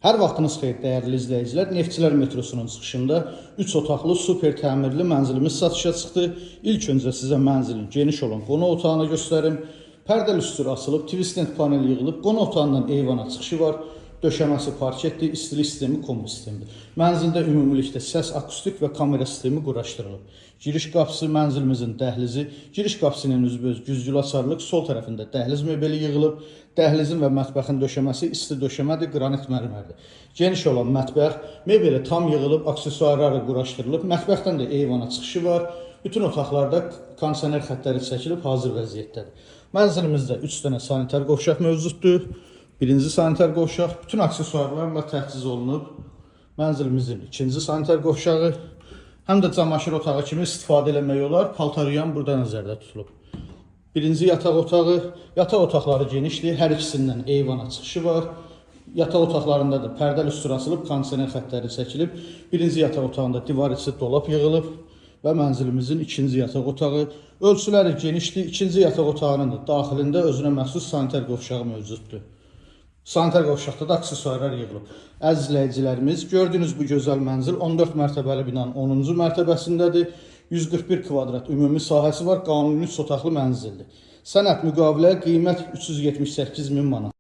Hər vaxtınız xeyir, dəyərli izləyicilər. Neftçilər metrosunun çıxışında 3 otaqlı super təmirli mənzilimiz satışa çıxdı. İlk öncə sizə mənzilin geniş olan qonaq otağını göstərim. Pərdəl üstü asılıb, twistent panel yığılıb, qonaq otağından eyvana çıxışı var. Döşəməsi parketdir, istilik sistemi, kombi sistemidir. Mənzildə ümumilikdə səs, akustik və kamera sistemi quraşdırılıb. Giriş qapısı mənzilimizin dəhlizi, giriş qapısının üzbəüz güzgülü açarlıq, sol tərəfində dəhliz mebeli yığılıb. Dəhlizin və mətbəxin döşəməsi isti döşəmədir, qranit mərmərdir. Geniş olan mətbəx, mebeli tam yığılıb, aksesuarları quraşdırılıb. Mətbəxdən də eyvana çıxışı var. Bütün otaqlarda kondisioner xəttləri çəkilib, hazır vəziyyətdədir. Mənzilimizdə 3 dənə sanitar qovşaq mövcuddur. Birinci sanitar qovşaq bütün aksesuarlarla təchiz olunub. Mənzilimizin ikinci sanitar qovşağı, həm də camaşır otağı kimi istifadə eləmək olar. Paltaryuyan burada nəzərdə tutulub. Birinci yataq otağı, yataq otaqları genişdir, hər ikisindən eyvana çıxışı var. Yataq otaqlarında da pərdəl üstü asılıb, kondisioner xəttləri çəkilib. Birinci yataq otağında divar içi dolap yığılıb və mənzilimizin ikinci yataq otağı. Ölçüləri genişdir, ikinci yataq otağının da daxilində özünə məxsus sanitar qovşağı mövcuddur. Sanitar qovşaqda da aksesuarlar yığılıb. Əziz izləyicilərimiz, gördüyünüz bu gözəl mənzil 14 mərtəbəli binanın 10-cu mərtəbəsindədir. 141 kvadrat ümumi sahəsi var, qanuni 3 otaqlı mənzildir. Sənəd müqavilə qiymət 378 min manat.